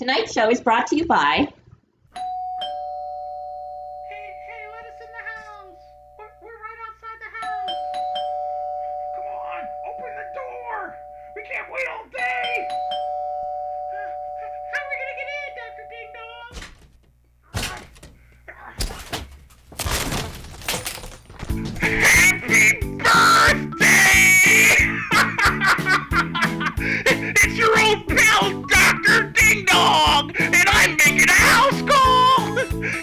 Tonight's show is brought to you by... Hey, let us in the house. We're right outside the house. Come on, open the door. We can't wait all day. How are we gonna get in, Dr. Ding Dong? Happy birthday! It's your old pal, Dr. Ding Dong, and I'm making a house call.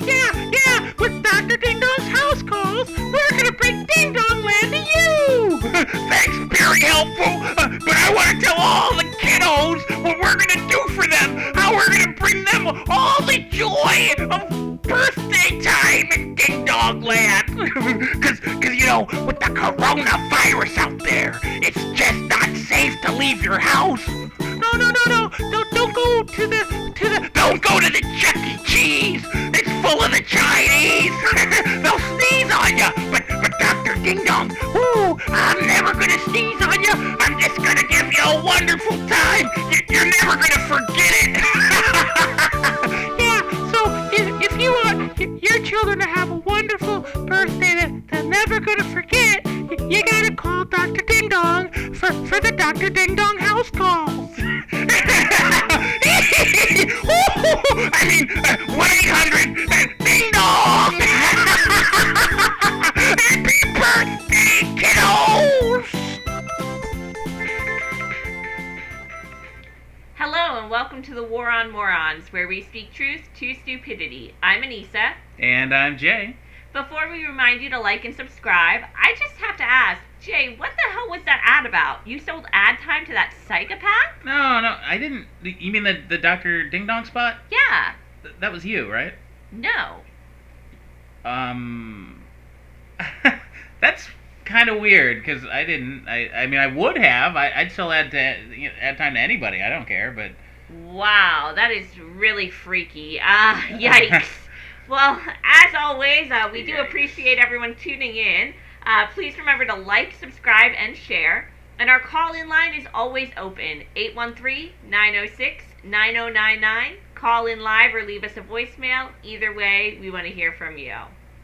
Yeah, with Dr. Ding Dong's house calls, we're gonna bring Ding Dong Land to you. Thanks, very helpful. But I want to tell all the kiddos what we're gonna do for them. How we're gonna bring them all the joy of birthday time in Ding Dong Land. Cause you know, with the coronavirus out there, it's just not safe to leave your house. No. Don't go to the don't go to the Chuck E. Cheese. It's full of the Chinese. They'll sneeze on you. But Dr. Ding Dong, I'm never gonna sneeze on you. I'm just gonna give you a wonderful time. You're never gonna forget it. Yeah, so if you want your children to have a wonderful birthday that they're never gonna forget, you gotta call Dr. Ding Dong for the Dr. Ding Dong house calls. I mean, 1-800-DING-DONG! Happy birthday, kiddos! Hello and welcome to the War on Morons, where we speak truth to stupidity. I'm Anissa. And I'm Jay. Before we remind you to like and subscribe, I just have to ask, Jay, what the hell was that ad about? You sold ad time to that psychopath? No, I didn't. You mean the Dr. Ding Dong spot? Yeah. That was you, right? No. That's kind of weird, because I didn't. I mean, I would have. I'd still add time to anybody. I don't care, but... Wow, that is really freaky. Yikes. Well, as always, we do appreciate everyone tuning in. Please remember to like, subscribe, and share. And our call-in line is always open, 813-906-9099. Call in live or leave us a voicemail. Either way, we want to hear from you.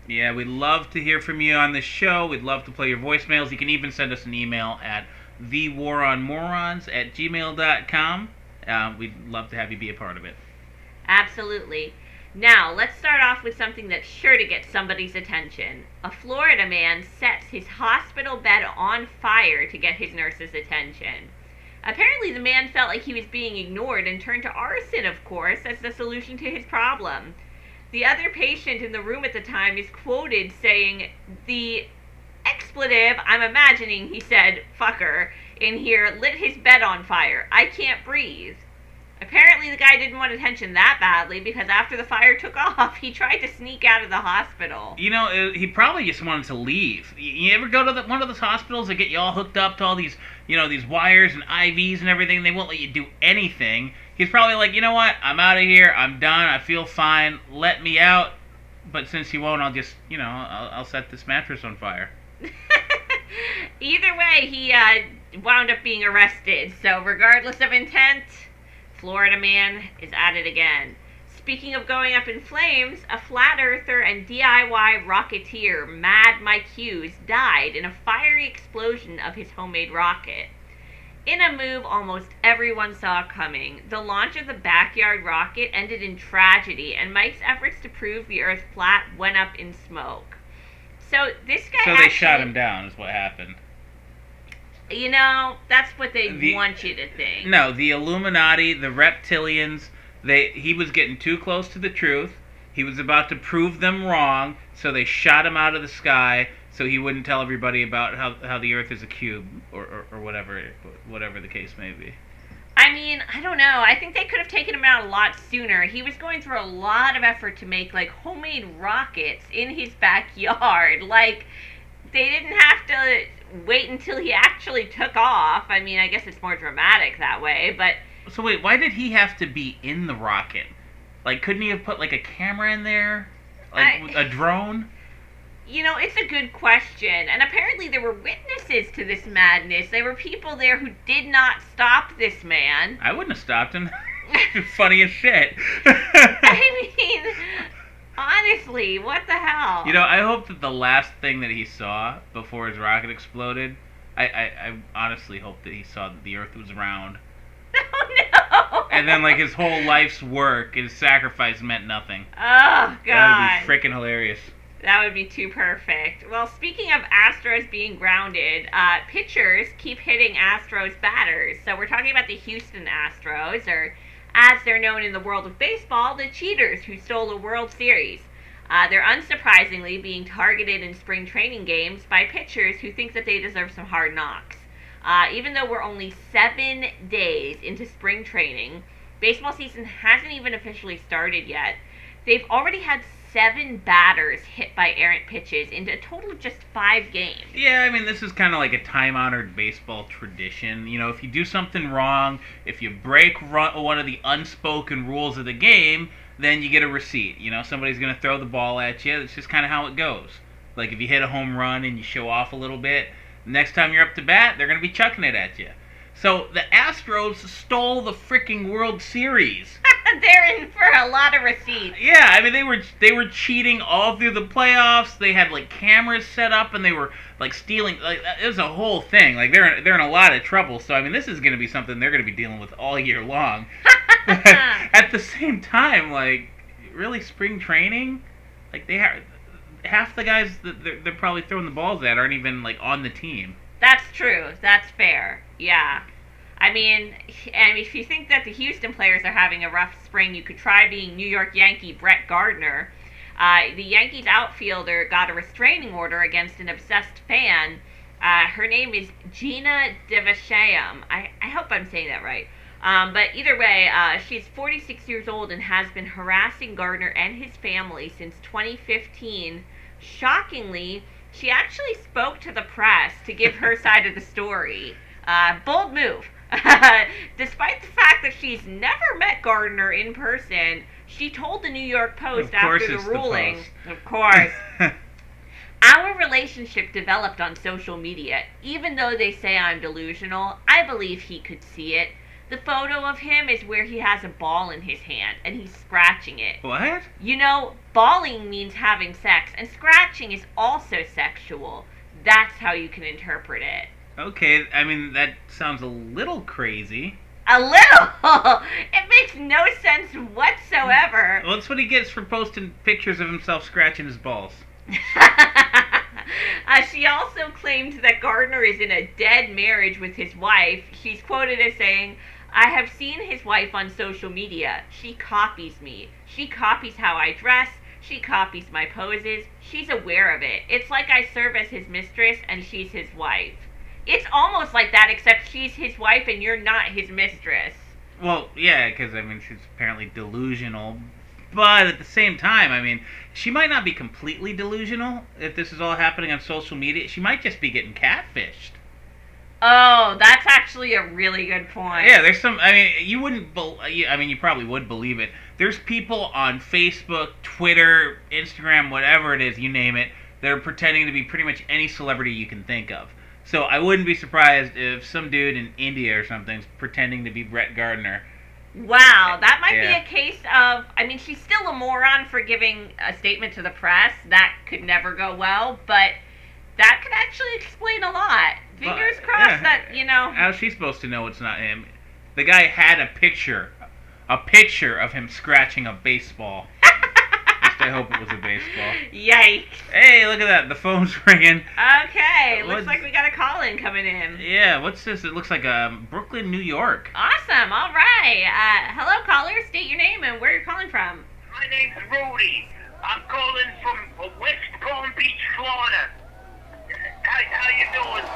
Yeah, we'd love to hear from you on the show. We'd love to play your voicemails. You can even send us an email at thewaronmorons@gmail.com. We'd love to have you be a part of it. Absolutely. Now, let's start off with something that's sure to get somebody's attention. A Florida man sets his hospital bed on fire to get his nurse's attention. Apparently, the man felt like he was being ignored and turned to arson, of course, as the solution to his problem. The other patient in the room at the time is quoted saying, "The expletive, I'm imagining," he said, "fucker, in here lit his bed on fire. I can't breathe." Apparently the guy didn't want attention that badly, because after the fire took off, he tried to sneak out of the hospital. You know, he probably just wanted to leave. You ever go to one of those hospitals that get you all hooked up to all these, these wires and IVs and everything? They won't let you do anything. He's probably like, you know what? I'm out of here. I'm done. I feel fine. Let me out. But since he won't, I'll just, I'll set this mattress on fire. Either way, he wound up being arrested. So regardless of intent, Florida man is at it again. Speaking of going up in flames, a flat earther and DIY rocketeer, Mad Mike Hughes, died in a fiery explosion of his homemade rocket. In a move almost everyone saw coming, the launch of the backyard rocket ended in tragedy, and Mike's efforts to prove the Earth flat went up in smoke. So this guy they shot him down is what happened. That's what they want you to think. No, the Illuminati, the reptilians, he was getting too close to the truth. He was about to prove them wrong, so they shot him out of the sky so he wouldn't tell everybody about how the Earth is a cube or whatever the case may be. I mean, I don't know. I think they could have taken him out a lot sooner. He was going through a lot of effort to make, homemade rockets in his backyard. They didn't have to wait until he actually took off. I mean, I guess it's more dramatic that way, but... So wait, why did he have to be in the rocket? Couldn't he have put, a camera in there? A drone? It's a good question. And apparently there were witnesses to this madness. There were people there who did not stop this man. I wouldn't have stopped him. It's funny as shit. I mean, honestly, what the hell? I hope that the last thing that he saw before his rocket exploded, I honestly hope that he saw that the Earth was round. Oh, no. And then, his whole life's work, his sacrifice meant nothing. Oh, God. That would be freaking hilarious. That would be too perfect. Well, speaking of Astros being grounded, pitchers keep hitting Astros batters. So we're talking about the Houston Astros, or as they're known in the world of baseball, the cheaters who stole a World Series. They're unsurprisingly being targeted in spring training games by pitchers who think that they deserve some hard knocks. Even though we're only 7 days into spring training, baseball season hasn't even officially started yet. They've already had 7 batters hit by errant pitches in a total of just 5 games. Yeah, I mean, this is kind of like a time-honored baseball tradition. If you do something wrong, if you break one of the unspoken rules of the game, then you get a receipt. Somebody's going to throw the ball at you. It's just kind of how it goes. Like, if you hit a home run and you show off a little bit, next time you're up to bat, they're going to be chucking it at you. So, the Astros stole the freaking World Series. They're in for a lot of receipts. Yeah, I mean, they were cheating all through the playoffs. They had cameras set up, and they were stealing. It was a whole thing. They're in a lot of trouble. So I mean, this is going to be something they're going to be dealing with all year long. But at the same time, really spring training, they have half the guys that they're probably throwing the balls at aren't even on the team. That's true. That's fair. Yeah. I mean, if you think that the Houston players are having a rough spring, you could try being New York Yankee Brett Gardner. The Yankees outfielder got a restraining order against an obsessed fan. Her name is Gina Devashayam. I hope I'm saying that right. But either way, she's 46 years old and has been harassing Gardner and his family since 2015. Shockingly, she actually spoke to the press to give her side of the story. Bold move. Despite the fact that she's never met Gardner in person, she told the New York Post after the ruling, of course, our relationship developed on social media. Even though they say I'm delusional, I believe he could see it. The photo of him is where he has a ball in his hand, and he's scratching it. What? Balling means having sex, and scratching is also sexual. That's how you can interpret it. Okay, I mean, that sounds a little crazy. A little? It makes no sense whatsoever. Well, that's what he gets for posting pictures of himself scratching his balls. She also claimed that Gardner is in a dead marriage with his wife. She's quoted as saying, "I have seen his wife on social media. She copies me. She copies how I dress. She copies my poses. She's aware of it. It's like I serve as his mistress and she's his wife." It's almost like that, except she's his wife and you're not his mistress. Well, yeah, because, I mean, she's apparently delusional. But at the same time, I mean, she might not be completely delusional if this is all happening on social media. She might just be getting catfished. Oh, that's actually a really good point. Yeah, there's some, I mean, you wouldn't, you probably would believe it. There's people on Facebook, Twitter, Instagram, whatever it is, you name it, that are pretending to be pretty much any celebrity you can think of. So I wouldn't be surprised if some dude in India or something's pretending to be Brett Gardner. Wow, that might be a case of, I mean, she's still a moron for giving a statement to the press. That could never go well, but that could actually explain a lot. Fingers crossed that, How's she supposed to know it's not him? The guy had a picture of him scratching a baseball. I hope it was a baseball. Yikes. Hey, look at that. The phone's ringing. Okay, looks like we got a call-in coming in. Yeah, what's this? It looks like Brooklyn, New York. Awesome, all right. Hello, caller. State your name and where you're calling from. My name's Rudy. I'm calling from West Palm Beach, Florida. How you doing?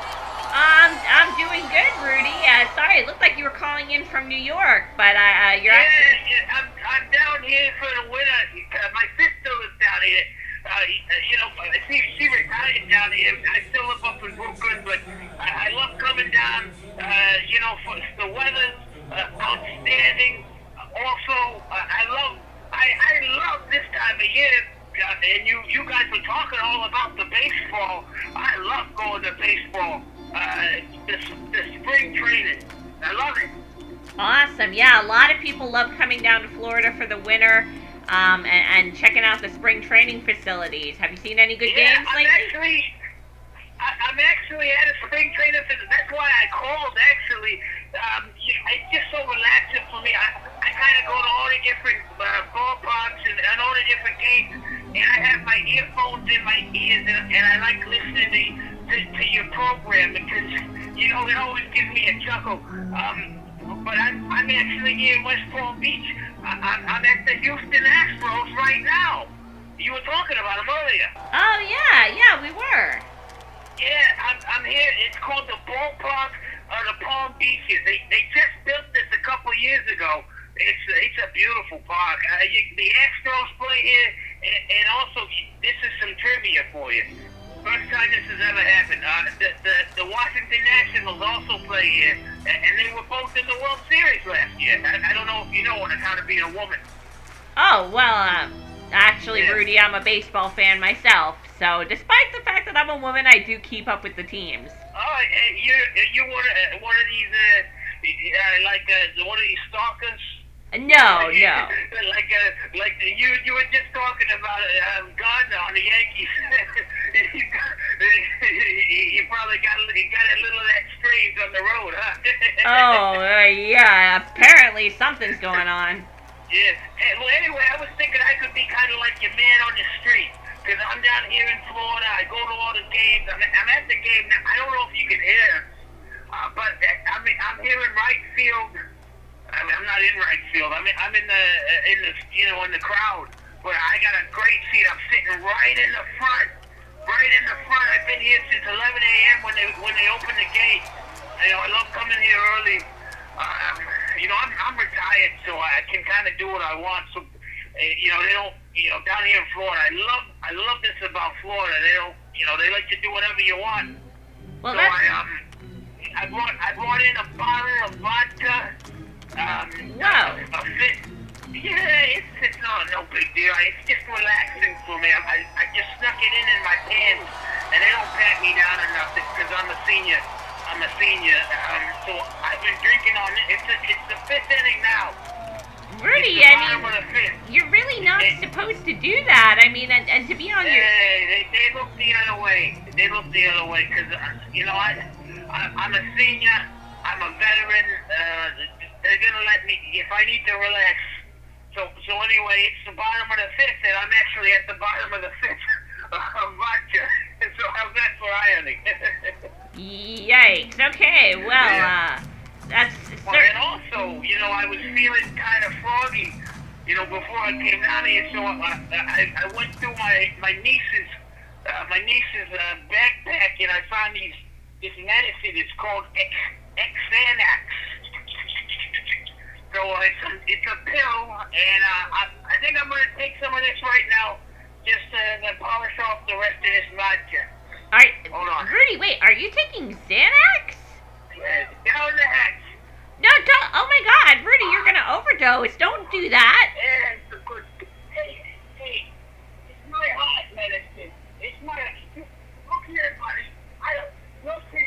I'm doing good, Rudy. Sorry, it looked like you were calling in from New York, but you're actually... Yeah, I'm down here for the winter. My sister lives down here. She retired down here. I still live up in Brooklyn, but I love coming down. For the weather's outstanding. Also, I love this time of year. And you guys were talking all about the baseball. I love going to baseball. The spring training. I love it. Awesome. Yeah, a lot of people love coming down to Florida for the winter and checking out the spring training facilities. Have you seen any good games lately? I'm actually at a spring training facility. That's why I called, actually. It's just so relaxing for me. I kind of go to all the different ballparks and all the different games, and I have my earphones in my ears, and I like listening to your program because, it always gives me a chuckle. But I'm actually here in West Palm Beach. I'm at the Houston Astros right now. You were talking about them earlier. Oh, yeah, we were. Yeah, I'm here. It's called the Ballpark of the Palm Beaches. They just built this a couple years ago. It's a beautiful park. The Astros play here, and also this is some trivia for you. First time this has ever happened. The Washington Nationals also play here, and they were both in the World Series last year. I don't know if you know on account of being a woman. Oh, well, actually, Yeah. Rudy, I'm a baseball fan myself. So, despite the fact that I'm a woman, I do keep up with the teams. Oh, you're one of these, one of these stalkers? No. Like you were just talking about Gardner on the Yankees. you probably got a little of that strange on the road, huh? Oh, yeah, apparently something's going on. Yeah. Well, anyway, I was thinking I could be kind of like your man on the street. Because I'm down here in Florida. I go to all the games. I'm at the game now. I don't know if you can hear, but I'm here in right field. I'm not in right field. I'm in the crowd. But I got a great seat. I'm sitting right in the front. I've been here since 11 a.m. when they open the gate. I love coming here early. I'm retired, so I can kind of do what I want. So, they don't, down here in Florida, I love this about Florida. They don't, they let you do whatever you want. Well, So I brought in a bottle of vodka. Wow. A fit. Yeah, it's no big deal. It's just relaxing for me. I just snuck it in my pants, and they don't pat me down or nothing because I'm a senior. So I've been drinking on it. It's the fifth inning now. Rudy, It's the I bottom mean, of the fifth. you're really not supposed to do that. I mean, and to be on your... They look the other way. They look the other way because I'm a senior. I'm a veteran. They're gonna let me if I need to relax. So anyway, it's the bottom of the fifth, and I'm actually at the bottom of the fifth of vodka. So how's that for irony? Yikes. Okay, well, that's... And also, I was feeling kind of froggy, before I came down here. So I went through my niece's backpack, and I found this medicine. It's called Xanax. So it's a pill, and I think I'm gonna take some of this right now, just to polish off the rest of this vodka. All right, Hold on. Rudy, wait, are you taking Xanax? Down the hatch. No, don't. Oh my God, Rudy, you're gonna overdose. Don't do that. And it's a good. Hey, it's my heart medicine. It's my. Look here, buddy. Look, you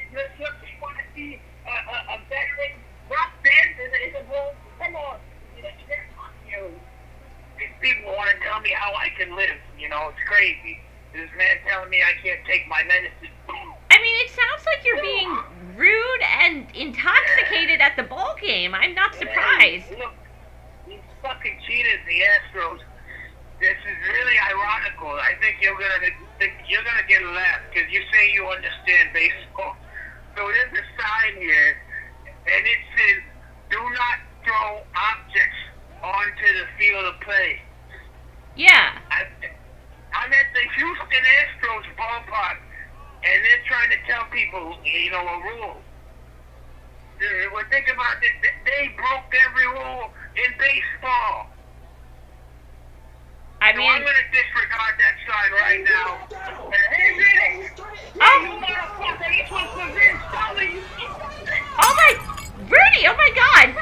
want to see a veteran rock band in the world? Come on. People want to tell me how I can live. It's crazy. This man telling me I can't take my medicine. I mean, it sounds like you're being rude and intoxicated at the ball game. I'm not surprised. Hey, look, these fucking cheaters, the Astros. This is really ironical. I think you're gonna get a laugh because you say you understand baseball. So there's a sign here, and it says, "Do not throw objects onto the field of play." Yeah. I'm at the Houston Astros ballpark, and they're trying to tell people, a rule. Well, think about it. They broke every rule in baseball. I So mean, I'm going to disregard that sign right now. Hey, Vinny! Oh. You motherfucker, this was for Vince Scully! oh my, Rudy, oh my God.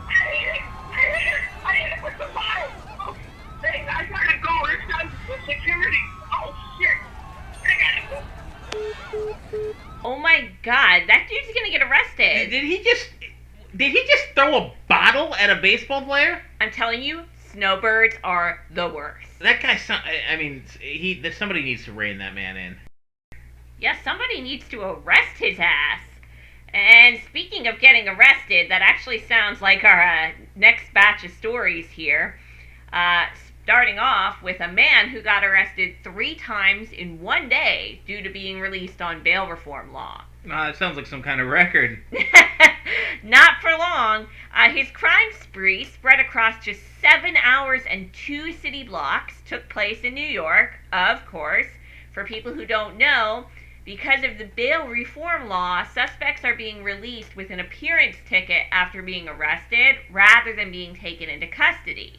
I hit it with the bottle! Hey, I gotta go. This guy's with security. Oh, shit! I gotta go. Oh my God, that dude's gonna get arrested. Did he just throw a waddle at a baseball player? I'm telling you, snowbirds are the worst. That guy, I mean, somebody needs to rein that man in. Yes, somebody needs to arrest his ass. And speaking of getting arrested, that actually sounds like our next batch of stories here. Starting off with a man who got arrested 3 times in one day due to being released on bail reform law. It sounds like some kind of record. Not for long. His crime spree, spread across just 7 hours and 2 city blocks, took place in New York, of course. For people who don't know, because of the bail reform law, suspects are being released with an appearance ticket after being arrested rather than being taken into custody.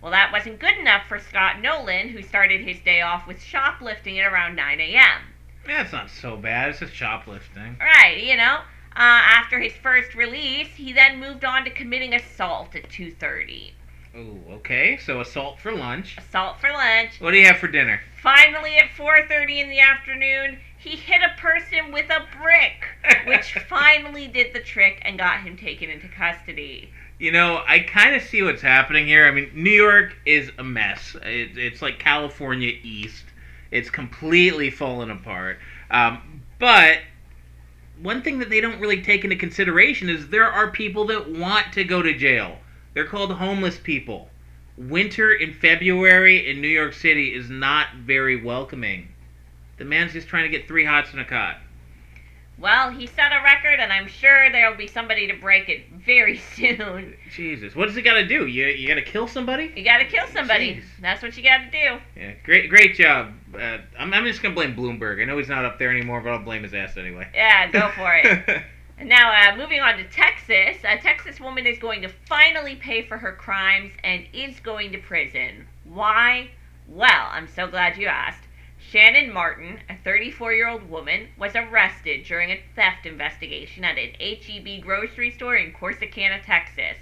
Well, that wasn't good enough for Scott Nolan, who started his day off with shoplifting at around 9 a.m. That's not so bad. It's just shoplifting. Right, you know. After his first release, he then moved on to committing assault at 2:30. Ooh, okay. So assault for lunch. Assault for lunch. What do you have for dinner? Finally, at 4:30 in the afternoon, he hit a person with a brick, which finally did the trick and got him taken into custody. You know, I kind of see what's happening here. I mean, New York is a mess. It's like California East. It's completely fallen apart. But one thing that they don't really take into consideration is there are people that want to go to jail. They're called homeless people. Winter in February in New York City is not very welcoming. The man's just trying to get 3 hots in a cot. Well, he set a record, and I'm sure there'll be somebody to break it very soon. Jesus, what does he got to do? You got to kill somebody? You gotta kill somebody. Jeez. That's what you gotta do. Yeah, great job. I'm just gonna blame Bloomberg. I know he's not up there anymore, but I'll blame his ass anyway. Yeah, go for it. And now, moving on to Texas. A Texas woman is going to finally pay for her crimes and is going to prison. Why? Well, I'm so glad you asked. Shannon Martin, a 34-year-old woman, was arrested during a theft investigation at an H-E-B grocery store in Corsicana, Texas.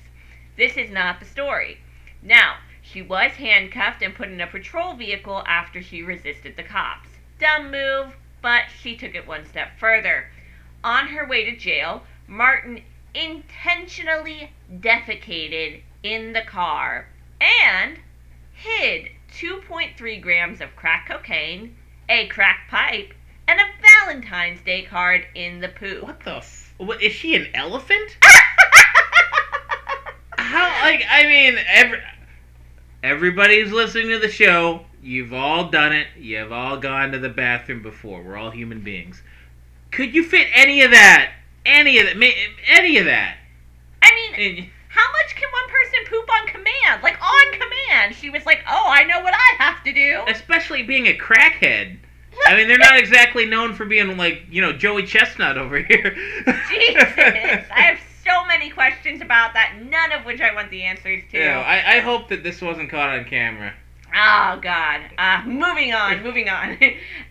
This is not the story. Now, she was handcuffed and put in a patrol vehicle after she resisted the cops. Dumb move, but she took it one step further. On her way to jail, Martin intentionally defecated in the car and hid 2.3 grams of crack cocaine, a crack pipe, and a Valentine's Day card in the poo. What the what, is she an elephant? How, like, I mean, everybody's listening to the show. You've all done it. You've all gone to the bathroom before. We're all human beings. Could you fit any of that? Any of that? I mean, how much can one person poop on command? Like, on command. She was like, oh, I know what I have to do. Especially being a crackhead. I mean, they're not exactly known for being like, you know, Joey Chestnut over here. Jesus. I have so many questions about that, none of which I want the answers to. Yeah, I hope that this wasn't caught on camera. Oh, God. Moving on.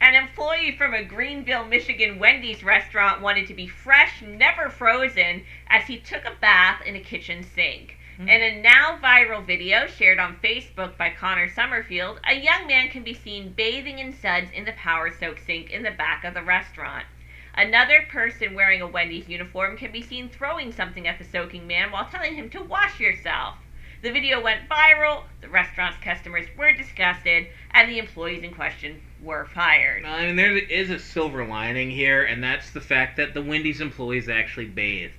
An employee from a Greenville, Michigan Wendy's restaurant wanted to be fresh, never frozen, as he took a bath in a kitchen sink. In a now viral video shared on Facebook by Connor Summerfield, a young man can be seen bathing in suds in the power-soaked sink in the back of the restaurant. Another person wearing a Wendy's uniform can be seen throwing something at the soaking man while telling him to wash yourself. The video went viral, the restaurant's customers were disgusted, and the employees in question were fired. I mean, there is a silver lining here, and that's the fact that the Wendy's employees actually bathed.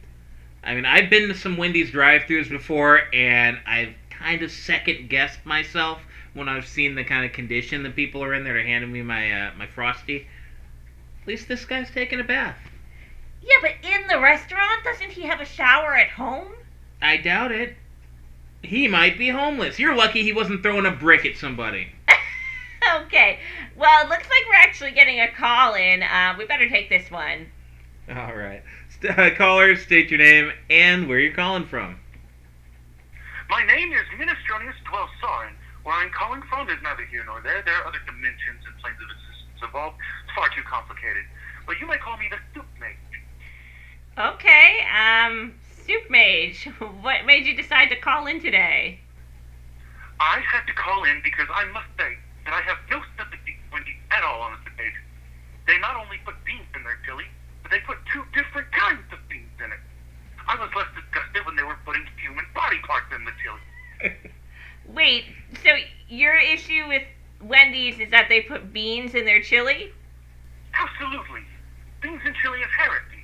I mean, I've been to some Wendy's drive-thrus before, and I've kind of second-guessed myself when I've seen the kind of condition that people are in that are handing me my Frosty. At least this guy's taking a bath. Yeah, but in the restaurant, doesn't he have a shower at home? I doubt it. He might be homeless. You're lucky he wasn't throwing a brick at somebody. Okay. Well, it looks like we're actually getting a call in. We better take this one. All right. Caller, state your name and where you're calling from. My name is Minestronius Dwell Soren. Where I'm calling from is neither here nor there. There are other dimensions and planes of existence involved. It's far too complicated. But you might call me the Soup Mage. Okay, Soup Mage, what made you decide to call in today? I had to call in because I must say that I have no sympathy for Wendy at all on this occasion. They not only put beans in their chili, but they put 2 different kinds of beans in it. I was less disgusted when they were putting human body part than the chili. Wait, so your issue with Wendy's is that they put beans in their chili? Absolutely. Beans in chili is heresy.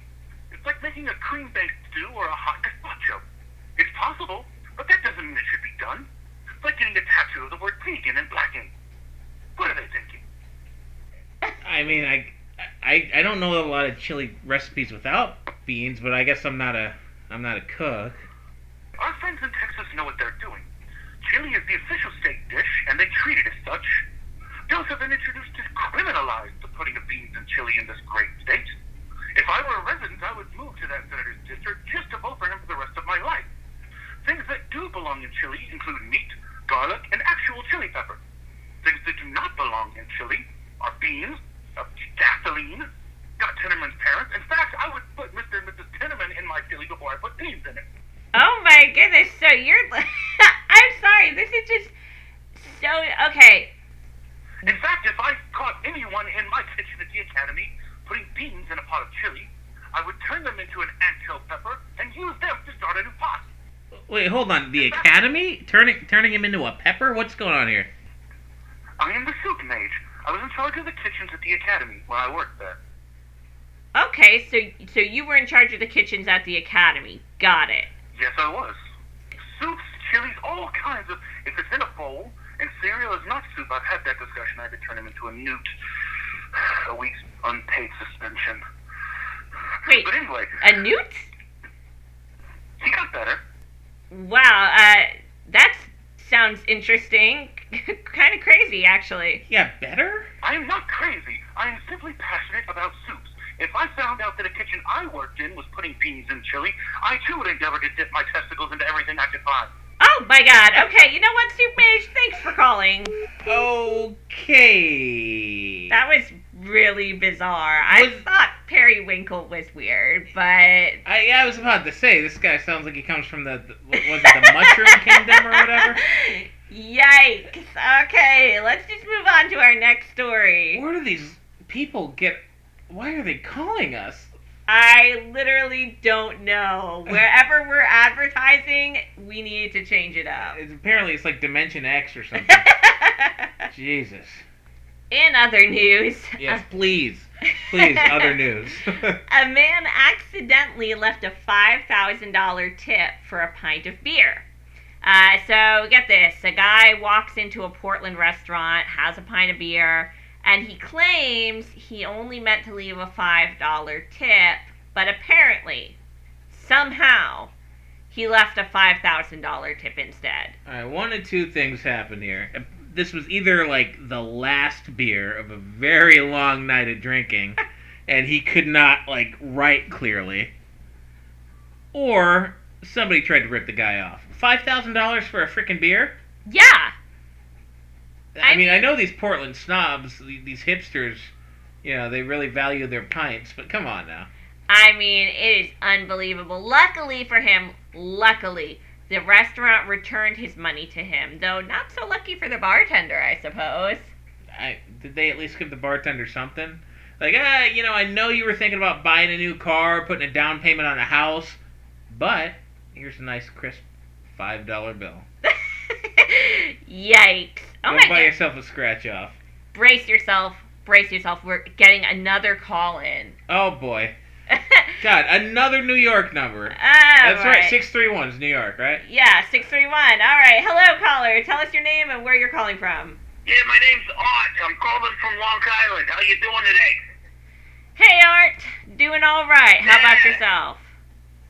It's like making a cream-based stew or a hot gazpacho. It's possible, but that doesn't mean it should be done. It's like getting a tattoo of the word vegan in black ink. What are they thinking? I mean, I don't know a lot of chili recipes without beans, but I guess I'm not a cook. Our friends in Texas know what they're doing. Chili is the official state dish, and they treat it as such. Bills have been introduced to criminalize the putting of beans in chili in this great state. If I were a resident, I would move to that senator's district just to vote for him for the rest of my life. Things that do belong in chili include meat, garlic, and actual chili pepper. Things that do not belong in chili are beans, gasoline, Scott Tinnerman's parents. In fact, I would put Mr. and Mrs. Tinnerman in my chili before I put beans in it. Oh my goodness, so you're... I'm sorry, this is just so... Okay. In fact, if I caught anyone in my kitchen at the academy putting beans in a pot of chili, I would turn them into an anthill pepper and use them to start a new pot. Wait, hold on. The academy? Turning him into a pepper? What's going on here? I am the soup mage. I was in charge of the kitchens at the academy when I worked there. Okay, so you were in charge of the kitchens at the academy. Got it. Yes, I was. Soups, chilies, all kinds of... If it's in a bowl and cereal is not soup, I've had that discussion. I had to turn him into a newt. A week's unpaid suspension. Wait, But anyway... a newt? He got better. Wow, that sounds interesting. Kind of crazy, actually. Yeah, better? I am not crazy. I am simply passionate about soups. If I found out that a kitchen I worked in was putting beans in chili, I too would endeavor to dip my testicles into everything I could find. Oh my god, okay, you know what, Soup Mage? Thanks for calling. Okay. That was really bizarre. I thought Periwinkle was weird, but... I was about to say, this guy sounds like he comes from was it the Mushroom Kingdom or whatever? Yikes. Okay, let's just move on to our next story. Where do these people get... Why are they calling us? I literally don't know. Wherever we're advertising, we need to change it up. Apparently it's like Dimension X or something. Jesus. In other news, Yes, please. Please, other news. a man accidentally left a $5,000 tip for a pint of beer. So get this, a guy walks into a Portland restaurant, has a pint of beer, and he claims he only meant to leave a $5 tip, but apparently, somehow, he left a $5,000 tip instead. Alright, one of two things happened here. This was either like the last beer of a very long night of drinking, and he could not like write clearly, or somebody tried to rip the guy off. $5,000 for a freaking beer? Yeah! I mean, I know these Portland snobs, these hipsters, you know, they really value their pints, but come on now. I mean, it is unbelievable. Luckily for him, the restaurant returned his money to him, though not so lucky for the bartender, I suppose. Did they at least give the bartender something? Like, you know, I know you were thinking about buying a new car, putting a down payment on a house, but here's a nice, crisp $5 bill. Yikes. Oh Go my buy god. yourself a scratch off. Brace yourself. We're getting another call in. Oh boy. God, another New York number. Ah, That's right, 631 is New York, right? Yeah, 631. All right. Hello, caller. Tell us your name and where you're calling from. Yeah, my name's Art. I'm calling from Long Island. How you doing today? Hey, Art. Doing all right. How about yourself?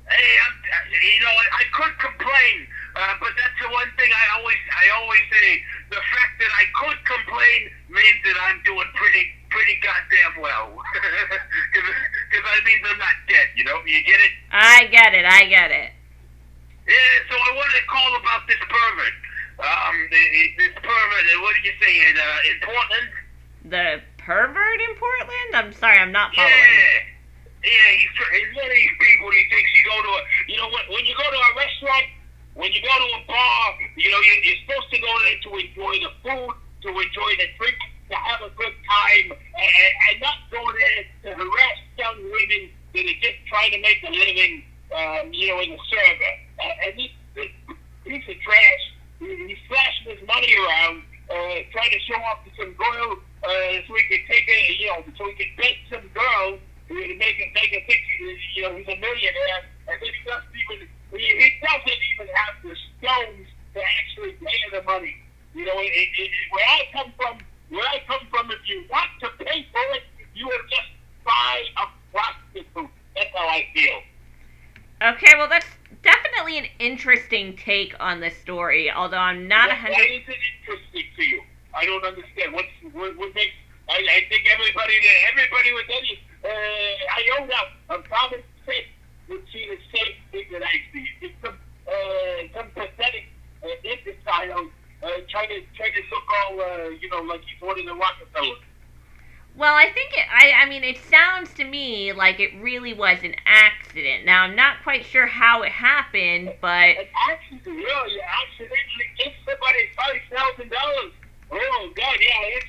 Hey, I could complain, but that's the one thing I always say. The fact that I could complain means that I'm doing pretty goddamn well. Because I mean, I'm not dead, you know? You get it? I get it. Yeah, so I wanted to call about this pervert. This pervert, what did you say, in Portland? The pervert in Portland? I'm sorry, I'm not following. Yeah, he's one of these people. He thinks you go to when you go to a restaurant, when you go to a bar, you know, you're supposed to go there to enjoy the food, to enjoy the drink, to have a good time, and not go there to harass young women that are just trying to make a living, you know, in the server. And he piece of trash. He's flashing his money around, trying to show off to some girl, so he can take it, so he can date some girl, make it think, he's a millionaire, and then he doesn't even have the stones to actually pay the money. Where I come from, if you want to pay for it, you will just buy a prostitute. That's how I feel. Okay, well, that's definitely an interesting take on the story, although I'm not 100... Why is it interesting to you? I don't understand. What makes... I think everybody with any iota of common sense would see the same thing that I see. It's some pathetic imbecile trying to look all, like he's one of the Rockefellers. Well, I think it sounds to me like it really was an accident. Now, I'm not quite sure how it happened, but... An accident? Yeah, you accidentally gave somebody $5,000. Oh, God, yeah,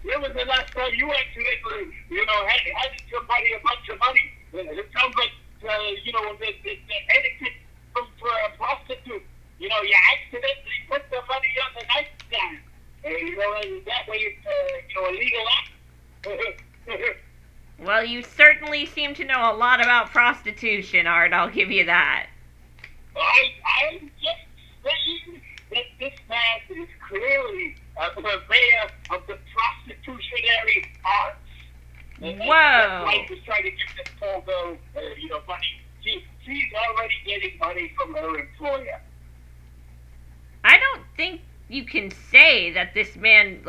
when was the last time you accidentally, handed somebody a bunch of money? It sounds like, the etiquette for a prostitute. You accidentally put the money on the nightstand. And that way it's, a legal act. Well, you certainly seem to know a lot about prostitution, Art. I'll give you that. I'm just saying that this man is clearly a purveyor of the prostitutionary arts. Whoa! That's why he's trying to give this poor girl, money. She's already getting money from her employer. I don't think you can say that this man,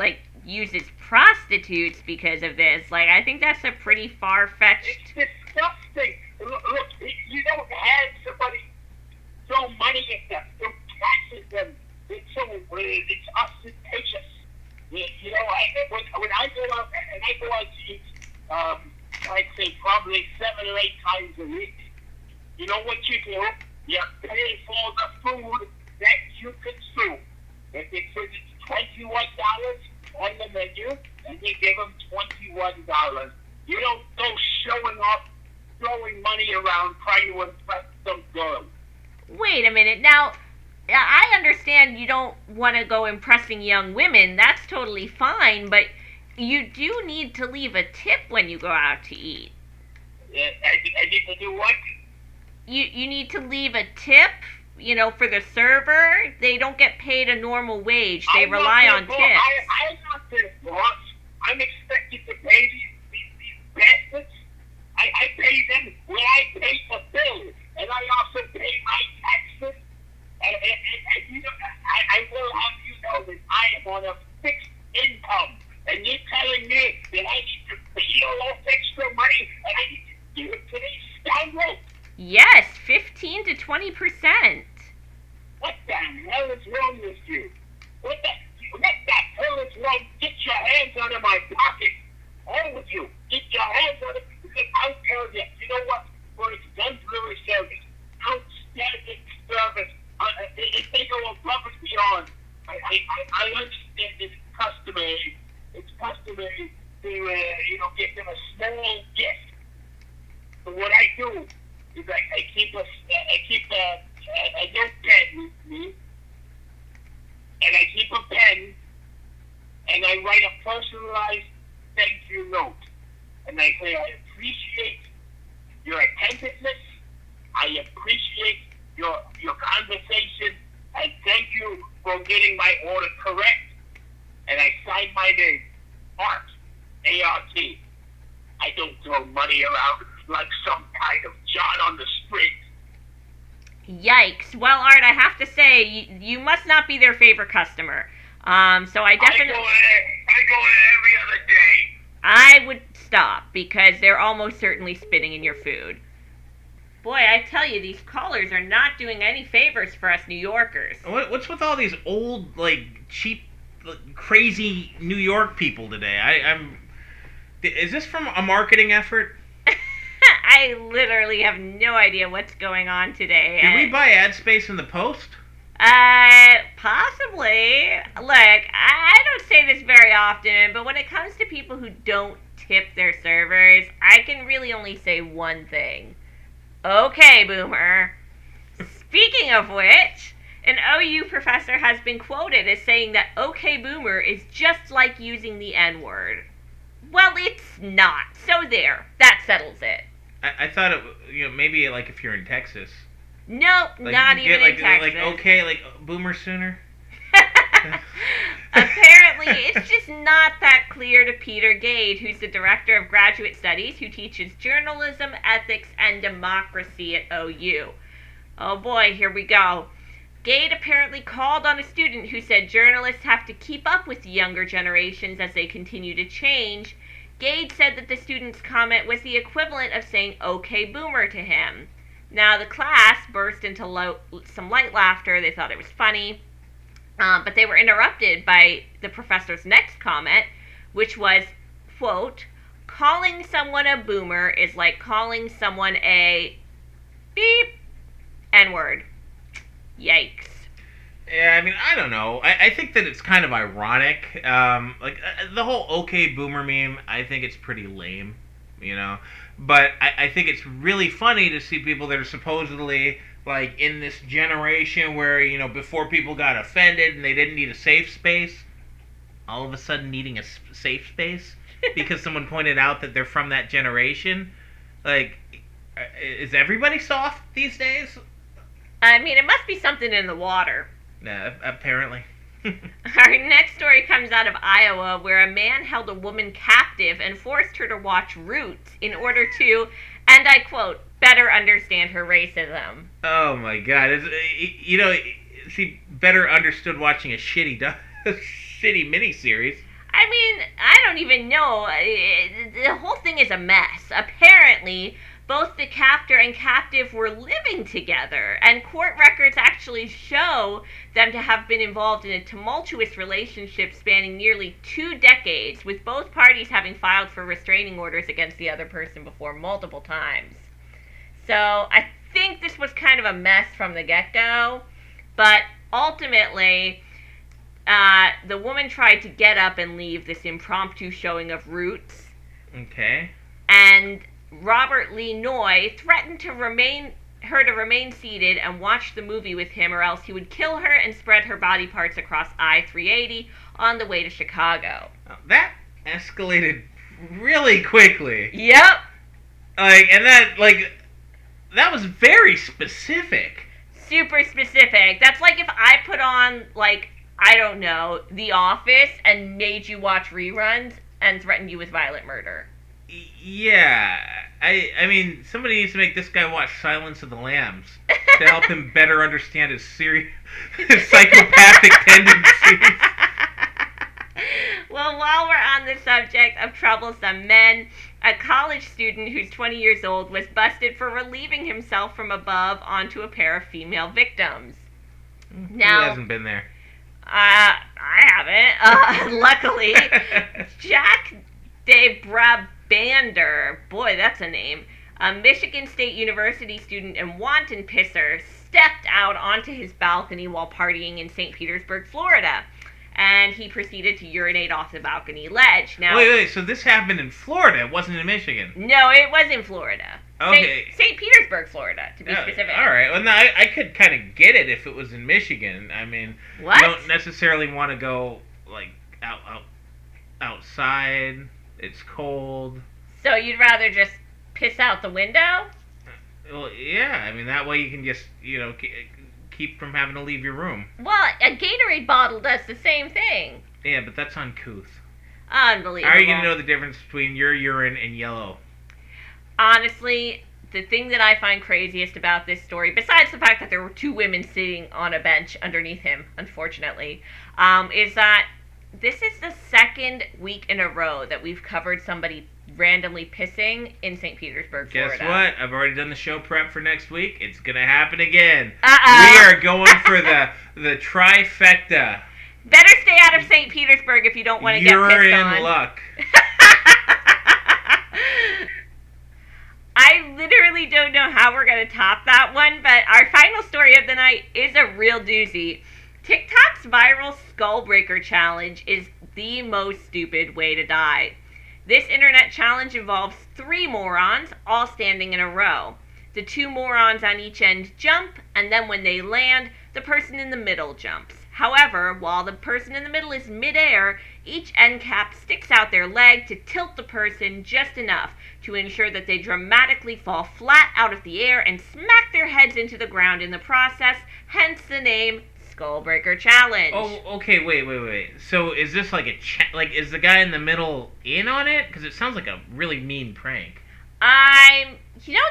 uses prostitutes because of this. I think that's a pretty far-fetched... It's disgusting. Look, you don't have somebody throw money at them, throw cash at them. It's ostentatious. When I go out to eat, I'd say probably 7 or 8 times a week. You know what you do? You pay for the food that you consume. If it says it's $21 on the menu, and you give them $21. You don't go showing off, throwing money around, trying to impress some girl. Wait a minute. Now, I understand you don't want to go impressing young women. That's totally fine, but you do need to leave a tip when you go out to eat. I need to do what? You need to leave a tip, for the server. They don't get paid a normal wage. They rely on tips. I'm not their boss. I'm expected to pay these bastards. I pay them when I pay the bill, and I also pay my taxes. And I will have you know that I am on a fixed income. And you're telling me that I need to pay you all extra money, and I need to give it to these scoundrels? Yes, 15 to 20%. What the hell is wrong with you? What the hell is wrong? Get your hands out of my pocket. All of you. Get your hands out of it. I'll tell you. You know what? For exemplary service, outstanding service, if they go above and beyond, I understand it's customary. It's customary to, give them a small gift. But what I do is I keep a notepad with me, and I keep a pen, and I write a personalized thank you note. And I say, I appreciate your attentiveness, I appreciate your conversation, and thank you for getting my order correct. And I sign my name, Art, A-R-T. I don't throw money around like some kind of John on the street. Yikes. Well, Art, I have to say, you must not be their favorite customer. So I definitely... I go there every other day. I would stop, because they're almost certainly spitting in your food. Boy, I tell you, these callers are not doing any favors for us New Yorkers. What's with all these old, cheap, crazy New York people today? Is this from a marketing effort? I literally have no idea what's going on today. Did we buy ad space in the Post? Possibly. Look, I don't say this very often, but when it comes to people who don't tip their servers, I can really only say one thing. Okay, Boomer. Speaking of which, An OU professor has been quoted as saying that okay boomer is just like using the N-word. Well, it's not. So there. That settles it. I thought it, maybe like if you're in Texas. Nope, Like, not you get, even in Texas. Like, okay, like, boomer sooner? Apparently, it's just not that clear to Peter Gade, who's the director of graduate studies, who teaches journalism, ethics, and democracy at OU. Oh boy, here we go. Gade apparently called on a student who said journalists have to keep up with the younger generations as they continue to change. Gade said that the student's comment was the equivalent of saying okay boomer to him. Now, the class burst into some light laughter. They thought it was funny. But they were interrupted by the professor's next comment, which was, quote, calling someone a boomer is like calling someone a beep N-word. Yikes. Yeah, I mean, I don't know. I think that it's kind of ironic. The whole okay boomer meme, I think it's pretty lame, But I think it's really funny to see people that are supposedly, like, in this generation where, before people got offended and they didn't need a safe space, all of a sudden needing a safe space because someone pointed out that they're from that generation. Like, is everybody soft these days? I mean, it must be something in the water. Yeah, apparently. Our next story comes out of Iowa, where a man held a woman captive and forced her to watch Roots in order to, and I quote, better understand her racism. Oh my God! She better understood watching a shitty miniseries. I mean, I don't even know. The whole thing is a mess. Apparently, both the captor and captive were living together, and court records actually show them to have been involved in a tumultuous relationship spanning nearly 2 decades, with both parties having filed for restraining orders against the other person before multiple times. So I think this was kind of a mess from the get-go, but ultimately, the woman tried to get up and leave this impromptu showing of Roots. Okay. And Robert Lee Noy threatened to remain seated and watch the movie with him, or else he would kill her and spread her body parts across I-380 on the way to Chicago. That escalated really quickly. Yep. That was very specific. Super specific. That's like if I put on, I don't know, The Office and made you watch reruns and threatened you with violent murder. Yeah, I mean, somebody needs to make this guy watch Silence of the Lambs to help him better understand his psychopathic tendencies. Well, while we're on the subject of troublesome men, a college student who's 20 years old was busted for relieving himself from above onto a pair of female victims. Now, who hasn't been there? I haven't. Luckily, Jack De Brabander, boy, that's a name, a Michigan State University student and wanton pisser, stepped out onto his balcony while partying in St. Petersburg, Florida. And he proceeded to urinate off the balcony ledge. Now, wait, so this happened in Florida, it wasn't in Michigan? No, it was in Florida. Okay. St. Petersburg, Florida, to be specific. All right. Well, no, I could kind of get it if it was in Michigan. I mean, what? You don't necessarily want to go, outside. It's cold. So you'd rather just piss out the window? Well, yeah. I mean, that way you can just, keep from having to leave your room. Well, a Gatorade bottle does the same thing. Yeah, but that's uncouth. Unbelievable. How are you going to know the difference between your urine and yellow? Honestly, the thing that I find craziest about this story, besides the fact that there were 2 women sitting on a bench underneath him, unfortunately, is that this is the 2nd week in a row that we've covered somebody randomly pissing in St. Petersburg, Florida. Guess what? I've already done the show prep for next week. It's going to happen again. Uh-oh. We are going for the trifecta. Better stay out of St. Petersburg if you don't want to get pissed on. You're in luck. I literally don't know how we're going to top that one, but our final story of the night is a real doozy. TikTok's viral skull breaker challenge is the most stupid way to die. This internet challenge involves 3 morons all standing in a row. The 2 morons on each end jump, and then when they land, the person in the middle jumps. However, while the person in the middle is midair, each end cap sticks out their leg to tilt the person just enough to ensure that they dramatically fall flat out of the air and smack their heads into the ground in the process, hence the name Skullbreaker Challenge. Oh, okay, wait. So is this like is the guy in the middle in on it? Because it sounds like a really mean prank.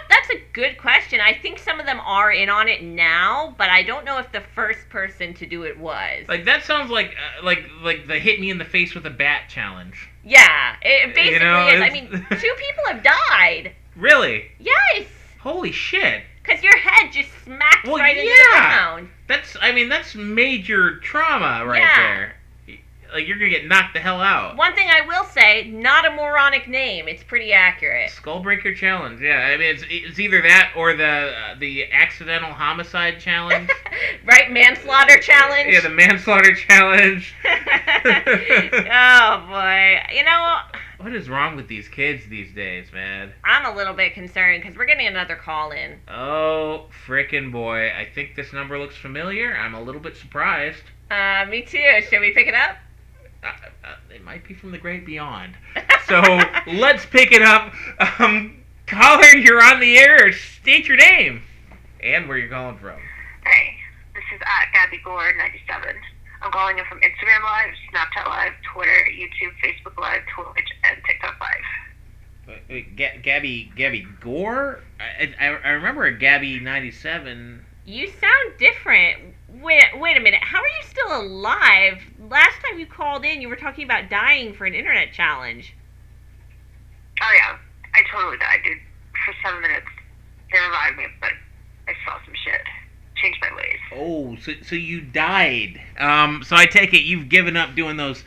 That's a good question. I think some of them are in on it now, but I don't know if the first person to do it was. Like, that sounds like the hit me in the face with a bat challenge. Yeah, it basically is. I mean, 2 people have died. Really? Yes. Holy shit. Because your head just smacked right into the ground. That's major trauma right there. Like, you're gonna get knocked the hell out. One thing I will say, not a moronic name. It's pretty accurate. Skullbreaker Challenge, yeah. I mean, it's either that or the accidental homicide challenge. Right, manslaughter challenge? Yeah, the manslaughter challenge. Oh, boy. What is wrong with these kids these days, man? I'm a little bit concerned because we're getting another call in. Oh, frickin' boy. I think this number looks familiar. I'm a little bit surprised. Me too. Should we pick it up? It might be from the great beyond. So let's pick it up. Caller, you're on the air. State your name and where you're calling from. Hey, this is at Gabby Gore 97. I'm calling in from Instagram Live, Snapchat Live, Twitter, YouTube, Facebook Live, Twitch, and TikTok Live. Wait, Gabby Gore? I remember a Gabby 97. You sound different. Wait a minute. How are you still alive? Last time you called in, you were talking about dying for an internet challenge. Oh yeah, I totally died, dude. For 7 minutes, they revived me, but I saw some shit. Changed my ways. Oh, so you died. So I take it you've given up doing those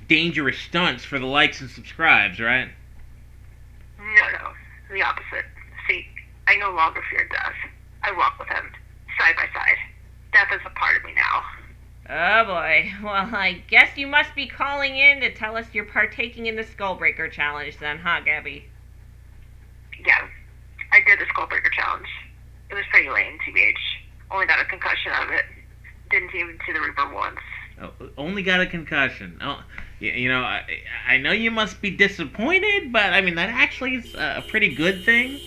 dangerous stunts for the likes and subscribes, right? No, the opposite. See, I no longer fear death. I walk with him, side by side. Death is a part of me now. Oh boy. Well, I guess you must be calling in to tell us you're partaking in the Skullbreaker Challenge then, huh, Gabby? Yeah, I did the Skullbreaker Challenge. It was pretty lame, TBH. Only got a concussion out of it. Didn't even see the Reaper once. Oh, only got a concussion. Oh, I know you must be disappointed, but I mean, that actually is a pretty good thing.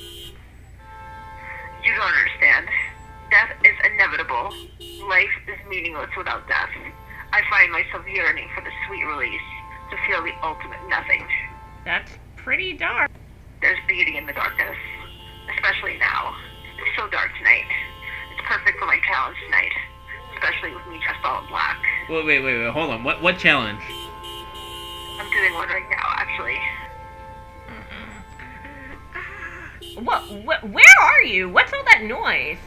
You don't understand. Death is inevitable. Life is meaningless without death. I find myself yearning for the sweet release, to feel the ultimate nothing. That's pretty dark. There's beauty in the darkness, especially now. It's so dark tonight. It's perfect for my challenge tonight, especially with me dressed all in black. Wait, hold on. What challenge? I'm doing one right now, actually. Where are you? What's all that noise?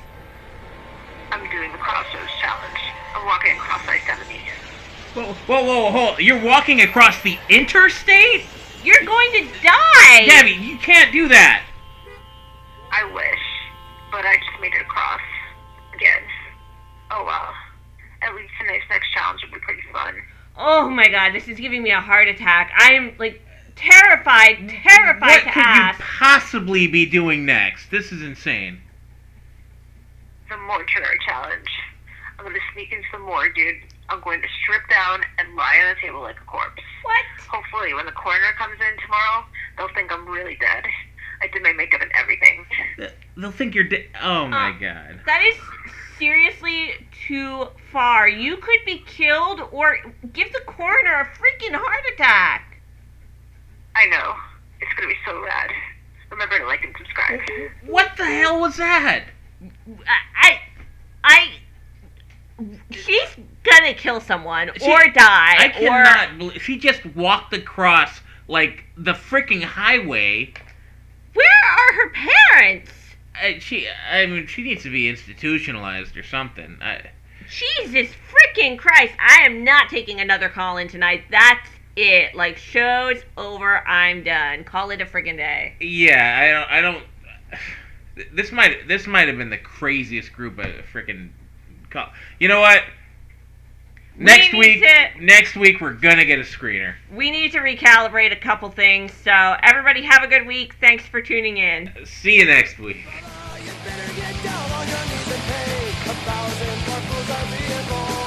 I'm doing the Crossroads Challenge. I'm walking across I-70. Whoa, hold. You're walking across the interstate? You're going to die! Gabby, you can't do that! I wish, but I just made it across. Again. Oh well. At least tonight's next challenge will be pretty fun. Oh my god, this is giving me a heart attack. I am, terrified to ask. What could you possibly be doing next? This is insane. The Mortuary Challenge. I'm going to sneak in some more, dude. I'm going to strip down and lie on the table like a corpse. What? Hopefully, when the coroner comes in tomorrow, they'll think I'm really dead. I did my makeup and everything. They'll think you're dead. Oh my god. That is seriously too far. You could be killed or give the coroner a freaking heart attack. I know. It's going to be so rad. Remember to like and subscribe. What the hell was that? She's gonna kill someone or die. I cannot believe she just walked across the freaking highway. Where are her parents? She needs to be institutionalized or something. Jesus freaking Christ! I am not taking another call in tonight. That's it. Show's over. I'm done. Call it a freaking day. Yeah, I don't. This might have been the craziest group of freaking. You know what? Next week we're gonna get a screener. We need to recalibrate a couple things. So everybody have a good week. Thanks for tuning in. See you next week. You better get down on your knees and pay. A thousand more fools are being born.